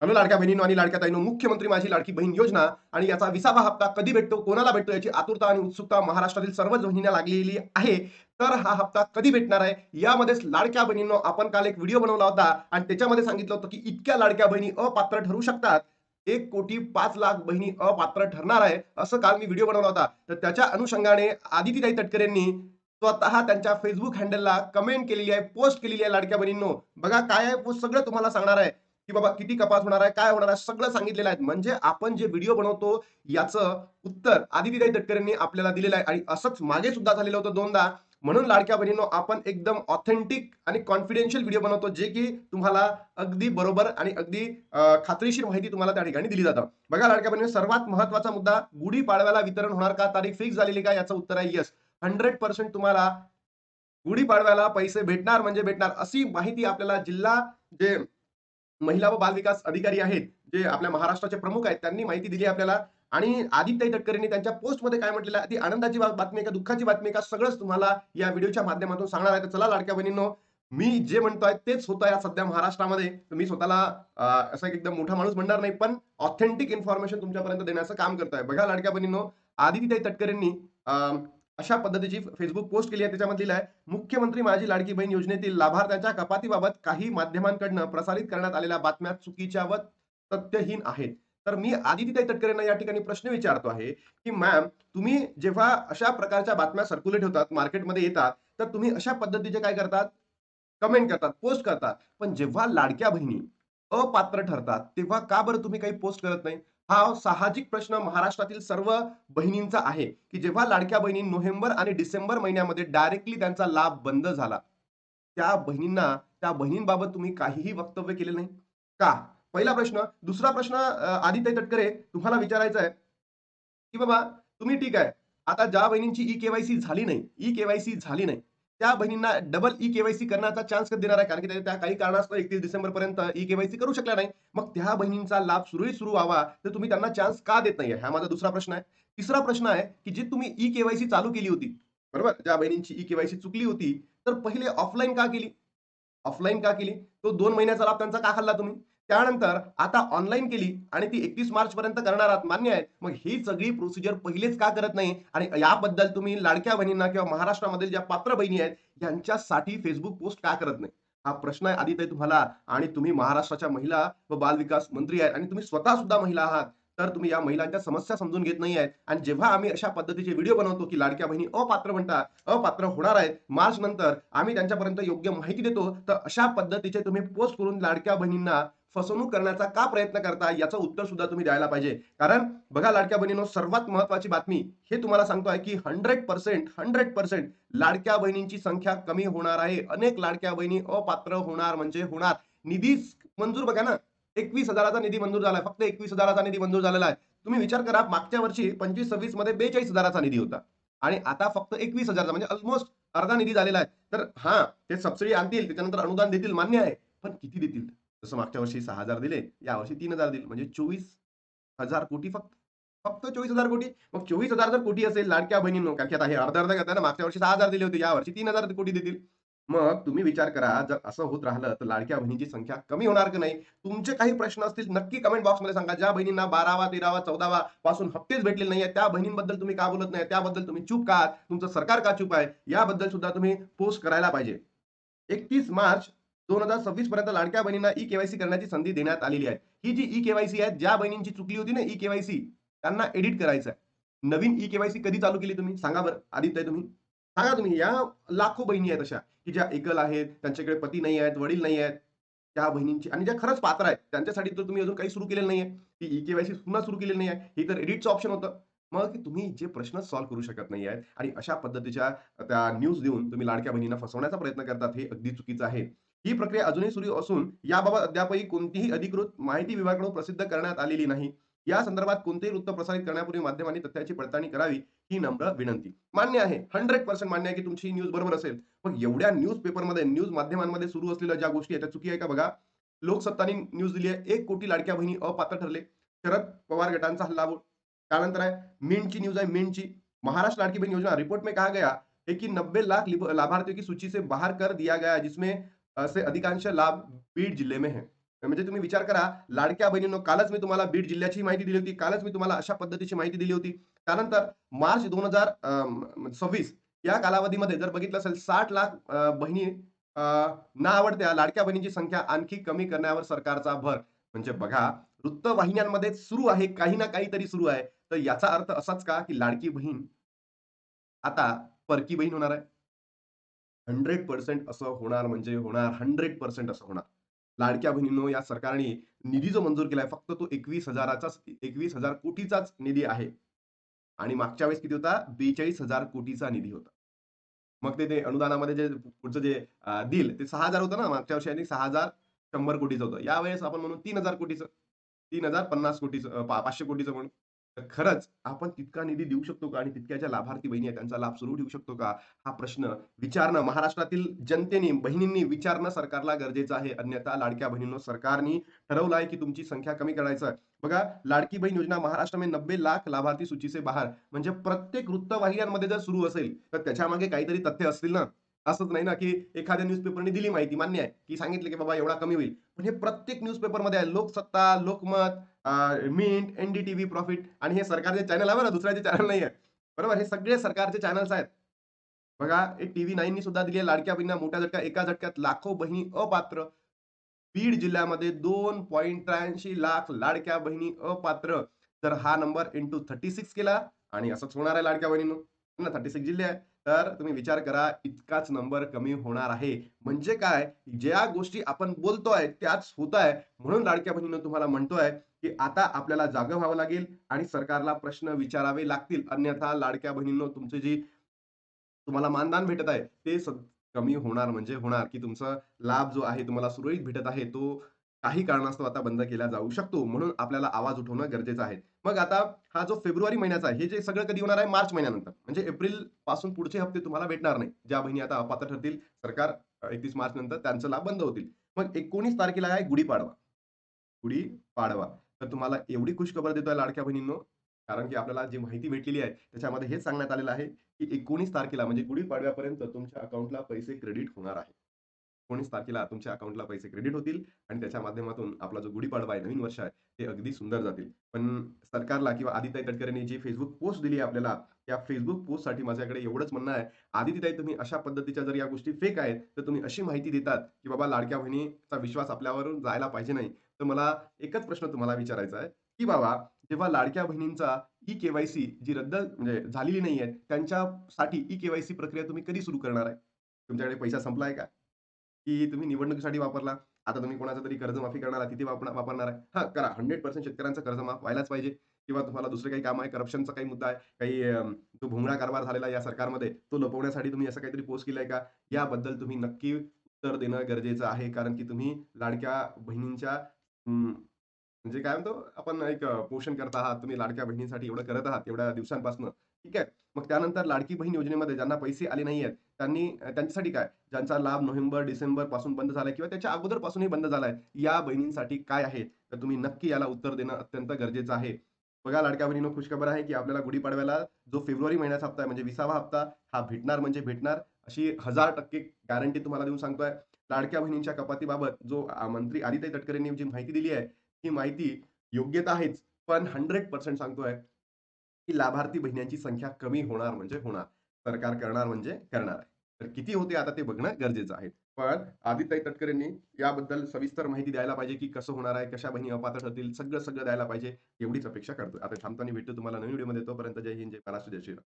Hello लाडक्या बहिणींनो आणि लाडक्या ताईंनो, मुख्यमंत्री माझी लाडकी बहीण योजना आणि याचा 20वा हप्ता कधी भेटतो, कोणाला भेटतो याची आतुरता आणि उत्सुकता महाराष्ट्रातील सर्वच बहिणींना लागलेली आहे. तर हा हप्ता कधी भेटणार आहे? यामध्येच लाडक्या बहिणींनो आपण काल एक व्हिडिओ बनवला होता आणि त्याच्यामध्ये सांगितलं होतं, की इतक्या लाडक्या बहिणी अपात्र ठरू शकतात. 1,05,00,000 बहिणी अपात्र ठरणार आहे, असं काल मी व्हिडिओ बनवला होता. तर त्याच्या अनुषंगाने आदितीताई तटकरेंनी स्वतः त्यांच्या Facebook हँडलला कमेंट केलेली आहे, पोस्ट केलेली आहे लाडक्या बहिणींनो. बघा काय आहे पोस्ट सगळं तुम्हाला सांगणार आहे. की बाबा किती कपात होणार आहे, काय होणार आहे, सगळं सांगितलेलं आहे. म्हणजे आपण जे व्हिडिओ बनवतो याचं उत्तर आदितीताई तटकरेंनी आपल्याला दिलेलं आहे आणि असंच मागे सुद्धा झालेलं होतं दोनदा. म्हणून लाडक्या बहिणींनो आपण एकदम ऑथेंटिक आणि कॉन्फिडेन्शियल व्हिडिओ बनवतो, जे की तुम्हाला अगदी बरोबर आणि अगदी खात्रीशीर माहिती तुम्हाला त्या ठिकाणी दिली जातं. बघा लाडक्या बहिणींनो, सर्वात महत्त्वाचा मुद्दा, गुढीपाडव्याला वितरण होणार का? तारीख फिक्स झालेली का? याचं उत्तर आहे येस. 100% तुम्हाला गुढीपाडव्याला पैसे भेटणार म्हणजे भेटणार, अशी माहिती आपल्याला जिल्हा जे महिला व बालविकास अधिकारी आहेत, जे आपल्या महाराष्ट्राचे प्रमुख आहेत, त्यांनी माहिती दिली आपल्याला. आणि आदित्य तटकरेंनी त्यांच्या पोस्टमध्ये काय म्हटलेलं आहे, ती आनंदाची बातमी आहे का दुःखाची बातमी आहे का, सगळंच तुम्हाला या व्हिडिओच्या माध्यमातून सांगणार आहे. तर चला लाडक्या बहिणींनो, मी जे म्हणतोय तेच होत आहे सध्या महाराष्ट्रामध्ये. तर मी स्वतःला असा एक एकदम मोठा माणूस म्हणणार नाही, पण ऑथेंटिक इन्फॉर्मेशन तुमच्यापर्यंत देण्याचं काम करतोय. बघा लाडक्या बहिणींनो, आदितीताई तटकरेंनी अशा पद्धतीची Facebook पोस्ट केली आहे. त्याच्यामध्ये लिहिलं आहे, मुख्यमंत्री माझी लाडकी बहीण योजनेतील लाभार्थ्यांच्या कपातीबाबत काही माध्यमांकडून प्रसारित करण्यात आलेल्या बातम्या चुकीच्या व तथ्यहीन आहेत. तर मी आदितीताई तटकरेंना या ठिकाणी प्रश्न विचारतो आहे, की मॅम, तुम्ही जेव्हा अशा प्रकारच्या बातम्या सर्क्युलेट होतात, मार्केटमध्ये येतात, तर तुम्ही अशा पद्धतीचे काय करतात? कमेंट करतात, पोस्ट करतात. पण जेव्हा लाडक्या बहिणी अपात्र ठरतात, तेव्हा का बरं तुम्ही काही पोस्ट करत नाही? हा साहजिक प्रश्न महाराष्ट्रातील सर्व बहिणींचा आहे, की जेव्हा लाडक्या बहिणी नोव्हेंबर आणि डिसेंबर महिन्यामध्ये डायरेक्टली त्यांचा लाभ बंद झाला. त्या बहिणींबाबत तुम्ही काहीही वक्तव्य केले नाही. का? पहिला प्रश्न. दुसरा प्रश्न आदित्य तटकरे तुम्हाला विचारायचा आहे, की बाबा तुम्ही ठीक आहे. आता ज्या बहिणींची ई-के-वाय-सी झाली नाही, ई-के-वाय-सी झाली नाही, त्या बहिणींना डबल ई-के-वाय-सी करण्याचा चान्स कधी देणार आहे? कारण की त्या काही कारणास्तव 31 डिसेंबरपर्यंत ई-के-वाय-सी करू शकल्या नाही. मग त्या बहिणींचा लाभ सुरळीत सुरू व्हावा, तर तुम्ही त्यांना चान्स का देत नाहीये? हा माझा दुसरा प्रश्न आहे. तिसरा प्रश्न आहे, की जी तुम्ही ई-के-वाय-सी चालू केली होती, बरोबर? ज्या बहिणींची ई-के-वाय-सी चुकली होती, तर पहिले ऑफलाईन का केली? ऑफलाईन का केली? तो 2 महिन्याचा लाभ त्यांचा का खाल्ला तुम्ही? त्यानंतर आता ऑनलाईन केली आणि ती 31 मार्चपर्यंत करणार आहात, मान्य आहे. मग ही सगळी प्रोसिजर पहिलेच का करत नाही? आणि याबद्दल तुम्ही लाडक्या बहिणींना किंवा महाराष्ट्रामधील ज्या पात्र बहिणी आहेत, यांच्यासाठी Facebook पोस्ट का करत नाही? हा प्रश्न आहे आदिताई तुम्हाला. आणि तुम्ही महाराष्ट्राच्या महिला व बालविकास मंत्री आहेत आणि तुम्ही स्वतः सुद्धा महिला आहात. तर तुम्ही या महिलांच्या समस्या समजून घेत नाही आहेत आणि जेव्हा आम्ही अशा पद्धतीचे व्हिडिओ बनवतो, की लाडक्या बहिणी अपात्र म्हणतात, अपात्र होणार आहेत मार्च नंतर, आम्ही त्यांच्यापर्यंत योग्य माहिती देतो, तर अशा पद्धतीचे तुम्ही पोस्ट करून लाडक्या बहिणींना फसवणूक करण्याचा का प्रयत्न करता? याचं उत्तर सुद्धा तुम्ही द्यायला पाहिजे. कारण बघा लाडक्या बहिणींनो, सर्वात महत्त्वाची बातमी हे तुम्हाला सांगतोय, की 100% लाडक्या बहिणींची संख्या कमी होणार आहे. अनेक लाडक्या बहिणी अपात्र होणार म्हणजे होणार. निधी मंजूर बघा ना, 21,000चा निधी मंजूर झालाय. फक्त 21,000चा निधी मंजूर झालेला आहे. तुम्ही विचार करा, मागच्या वर्षी 25-26 मध्ये 42,000चा निधी होता आणि आता फक्त 21,000चा, म्हणजे अल्मोस्ट अर्धा निधी झालेला आहे. तर हां, ते सबसिडी आणतील, त्याच्यानंतर अनुदान देतील, मान्य आहे. पण किती देतील? जसं मागच्या वर्षी 6,000 दिले, यावर्षी 3,000 दिले, म्हणजे 24,000 कोटी फक्त. फक्त 24,000 कोटी. मग 24,000 जर कोटी असेल लाडक्या बहिणींनो, कारण की आता हे अर्ध-अर्ध करताय ना, मागच्या वर्षी 6,000 दिले होते, यावर्षी 3,000 कोटी देतील. मग तुम्ही विचार करा, जर असं होत राहिलं, तर लाडक्या बहिणीची संख्या कमी होणार की नाही? तुमचे काही प्रश्न असतील, नक्की कमेंट बॉक्समध्ये सांगा. ज्या बहिणींना 12वा, 13वा, 14वा पासून हप्तेच भेटलेले नाहीये, त्या बहिणींबद्दल तुम्ही का बोलत नाही? त्याबद्दल तुम्ही चूप का आहात? तुमचं सरकार का चूप आहे? याबद्दल सुद्धा तुम्ही पोस्ट करायला पाहिजे. 31 मार्च 2026 पर्यंत लाडक्या बहिणींना ई-के-वाय-सी करण्याची संधी देण्यात आलेली आहे. ही जी ई-के-वाय-सी आहे, ज्या बहिणींची चुकली होती ना ई-के-वाय-सी, त्यांना एडिट करायचं आहे. नवीन ई-के-वाय-सी कधी चालू केली तुम्ही? सांगा बरं, आदित्य तुम्ही. सांगा तुम्ही. या लाखो बहिणी आहेत अशा, की ज्या एकल आहेत, त्यांच्याकडे पती नाही आहेत, वडील नाही आहेत. त्या बहिणींची आणि ज्या खरंच पात्र आहेत, त्यांच्यासाठी तर तुम्ही अजून काही सुरू केलेलं नाहीये. ती ई-के-वाय-सी पुन्हा सुरू केलेली नाहीये. हे तर एडिटचं ऑप्शन होतं. मग तुम्ही जे प्रश्न सॉल्व्ह करू शकत नाही आहेत आणि अशा पद्धतीच्या त्या न्यूज देऊन तुम्ही लाडक्या बहिणींना फसवण्याचा प्रयत्न करतात, हे अगदी चुकीचं आहे. ही प्रक्रिया अजूनही सुरू असून याबाबत अद्यापही कोणतीही अधिकृत माहिती विभागाकडून प्रसिद्ध करण्यात आलेली नाही. या संदर्भात कोणतेही वृत्त प्रसारित करण्यापूर्वी माध्यमांनी तथ्याची पडताळणी करावी, ही नम्र विनंती. मान्य आहे, 100% मान्य आहे, की तुमची न्यूज बरोबर असेल. पण एवढ्या न्यूज पेपरमध्ये, न्यूज माध्यमांमध्ये सुरू असलेल्या ज्या गोष्टी आहेत, त्या चुकी आहे का बघा. लोकसत्तानी न्यूज दिली आहे, 1,00,00,000 लाडक्या बहिणी अपात्र ठरले. शरद पवार गटांचा हल्ला बोल. त्यानंतर आहे मिंटची न्यूज आहे, मिंटची. महाराष्ट्र लाडकी बहन योजना रिपोर्ट में कहा गया है कि 90 लाख लाभार्थियों की सूची से बाहर कर दिया गया है, जिसमें से अधिकांश लाभ बीड जिले में है. म्हणजे तुम्ही विचार करा, लाडक्या बहिणींनो, कालच मी तुम्हाला बीड जिल्ह्याची माहिती दिली होती. कालच मी तुम्हाला अशा पद्धतीची माहिती दिली होती. त्यानंतर मार्च 2026 या कालावधीमध्ये जर बघितलं असेल 60 लाख बहिणी अ, ना आवडत्या लाडक्या बहिणींची संख्या आणखी कमी करण्यावर सरकारचा भर. म्हणजे बघा, वृत्तवाहिन्यांमध्ये सुरू आहे, काही ना काहीतरी सुरू आहे. तर याचा अर्थ असाच का, की लाडकी बहीण आता परकी बहीण होणार आहे? 100% असं होणार म्हणजे होणार. 100% असं होणार. लाडक्या बहिणींनो, या सरकारने निधी जो मंजूर केलाय फक्त तो 21,000चाच 21,000 कोटीचाच निधी आहे. आणि मागच्या वेळेस किती होता? 42,000 कोटीचा निधी होता. मग ते अनुदानामध्ये जे पुढचं जे देईल ते 6,000 होतं ना मागच्या वर्षी आणि 6,100 कोटीचं होतं. यावेळेस आपण म्हणू 3,000 कोटीचं. 3,050 कोटीचं 500 कोटीचं म्हणू. तर खरंच आपण तितका निधी देऊ शकतो का? आणि तितक्या ज्या लाभार्थी बहिणी आहेत त्यांचा लाभ सुरू ठेवू शकतो का? हा प्रश्न विचारणं महाराष्ट्रातील जनतेने, बहिणींनी विचारणं सरकारला गरजेचं आहे. अन्यथा लाडक्या बहिणींनो, सरकारनी ठरवलं आहे की तुमची संख्या कमी करायचं आहे. बघा, लाडकी बहीण योजना महाराष्ट्र में 90 लाख लाभार्थी सूची से बाहर. म्हणजे प्रत्येक वृत्तवाहिन्यांमध्ये जर सुरू असेल, तर त्याच्यामागे काहीतरी तथ्य असतील ना. असंच नाही ना, की एखाद्या न्यूजपेपरने दिली माहिती मान्य आहे, की सांगितलं की बाबा एवढा कमी होईल. पण हे प्रत्येक न्यूजपेपरमध्ये आहे. Loksatta, Lokmat, Mint, NDTV, Profit आणि हे सरकारचे चॅनल आहे बरं, दुसऱ्याचे चॅनल नाही आहे. बरोबर? हे सगळे सरकारचे चॅनल्स आहेत. बघा, हे टीव्ही 9नी सुद्धा दिली आहे लाडक्या बहिणींना मोठ्या झटका. एका झटक्यात लाखो बहिणी अपात्र. बीड जिल्ह्यामध्ये 2.83 लाख लाडक्या बहिणी अपात्र. तर हा नंबर इंटू 36 केला आणि असंच होणार आहे लाडक्या बहिणींनो. ना 36 जिल्हे आहेत. तर तुम्ही विचार करा, इतकाच नंबर कमी होणार आहे. म्हणजे काय, ज्या गोष्टी आपण बोलतोय त्याच होत आहे. म्हणून लाडक्या बहिणींनो, तुम्हाला म्हणतोय, की आता आपल्याला जागं व्हावं लागेल आणि सरकारला प्रश्न विचारावे लागतील. अन्यथा लाडक्या बहिणींनो, तुमची जी तुम्हाला मानधन भेटत आहे, ते कमी होणार म्हणजे होणार, की तुमचा लाभ जो आहे तुम्हाला सुरळीत भेटत आहे, तो काही कारणास्तव आता बंद केला जाऊ शकतो. म्हणून आपल्याला आवाज उठवणं गरजेचं आहे. मग आता हा जो फेब्रुवारी महिन्याचा आहे, हे जे सगळं कधी होणार आहे? मार्च महिन्यानंतर. म्हणजे एप्रिलपासून पुढचे हप्ते तुम्हाला भेटणार नाही. ज्या बहिणी आता अपात्र ठरतील, सरकार 31 मार्च नंतर त्यांचा लाभ बंद होतील. मग 19 तारखेला आहे गुढीपाडवा. गुढीपाडवा. तर तुम्हाला एवढी खुशखबर देतोय लाडक्या बहिणींनो, कारण की आपल्याला जी माहिती भेटलेली आहे, त्याच्यामध्ये हेच सांगण्यात आलेलं आहे, की 19 तारखेला म्हणजे गुढीपाडव्यापर्यंत तुमच्या अकाउंटला पैसे क्रेडिट होणार आहे. 19 तारखेला तुमच्या अकाउंटला पैसे क्रेडिट होतील आणि त्याच्या माध्यमातून आपला जो गुढीपाडवा आहे, नवीन वर्ष आहे, ते अगदी सुंदर जातील. पण सरकारला किंवा आदित्यताई तटकरेंनी जी Facebook पोस्ट दिली आहे आपल्याला, त्या Facebook पोस्टसाठी माझ्याकडे एवढंच म्हणणं आहे, आदित्यताई, तुम्ही अशा पद्धतीच्या जर या गोष्टी फेक आहेत, तर तुम्ही अशी माहिती देतात, की बाबा लाडक्या बहिणीचा विश्वास आपल्यावरून जायला पाहिजे नाही. तर मला एकच प्रश्न तुम्हाला विचारायचा आहे, की बाबा जेव्हा लाडक्या बहिणींचा ई-के-वाय-सी जी रद्द म्हणजे झालेली नाहीये, त्यांच्यासाठी ई-के-वाय-सी प्रक्रिया तुम्ही कधी सुरू करणार आहे? तुमच्याकडे पैसा संपला आहे का? की तुम्ही निवडणुकीसाठी वापरला? आता तुम्ही कोणाचं तरी कर्जमाफी करणार आहात, तिथे वापरणार आहे? हां, करा. 100% शेतकऱ्यांचं कर्ज माफ व्हायलाच पाहिजे किंवा तुम्हाला दुसरं काही काम आहे, करप्शनचा काही मुद्दा आहे, काही तो भोंगळा कारभार झालेला आहे या सरकारमध्ये, तो लपवण्यासाठी तुम्ही असं काहीतरी पोस्ट केलंय का? याबद्दल तुम्ही नक्की उत्तर देणं गरजेचं आहे. कारण की तुम्ही लाडक्या बहिणींच्या म्हणजे काय म्हणतो आपण एक पोषण करत आहात. तुम्ही लाडक्या बहिणींसाठी एवढं करत आहात एवढ्या दिवसांपासून. ठीक आहे. मग त्यानंतर लाडकी बहीण योजनेमध्ये ज्यांना पैसे आले नाहीयेत, त्यांच्यासाठी काय? ज्यांचा लाभ नोव्हेंबर, डिसेंबर पासून बंद झालाय किंवा त्याच्या अगोदरपासूनही बंद झालाय. या बहिणींसाठी काय आहे? तर तुम्ही नक्की याला उत्तर देणं अत्यंत गरजेचं आहे. बघा लाडक्या बहिणींनो, खुशखबर आहे, की आपल्याला गुढीपाडव्याला जो फेब्रुवारी महिन्याचा हप्ता आहे म्हणजे 20वा हप्ता हा भेटणार म्हणजे भेटणार. अशी 1000% गॅरंटी तुम्हाला देऊन सांगतोय. लाडक्या बहिणींच्या कपातीबाबत जो मंत्री आदित्य तटकरेंनी जी माहिती दिली आहे, ही माहिती योग्य तर आहेच, पण 100% सांगतोय, की लाभार्थी बहिणींची संख्या कमी होणार म्हणजे होणार. सरकार करणार म्हणजे करणार आहे. तर किती होते आता ते बघणं गरजेचं आहे. पण आदित्य तटकरेंनी याबद्दल सविस्तर माहिती द्यायला पाहिजे, की कसं होणार आहे, कशा बहिणी अपात्र ठरतील, सगळं द्यायला पाहिजे. एवढीच अपेक्षा करतोय. आता थांबताना भेटतो तुम्हाला नवीन व्हिडिओमध्ये. तोपर्यंत जय हिंद, जय महाराष्ट्र, जय श्रीराम.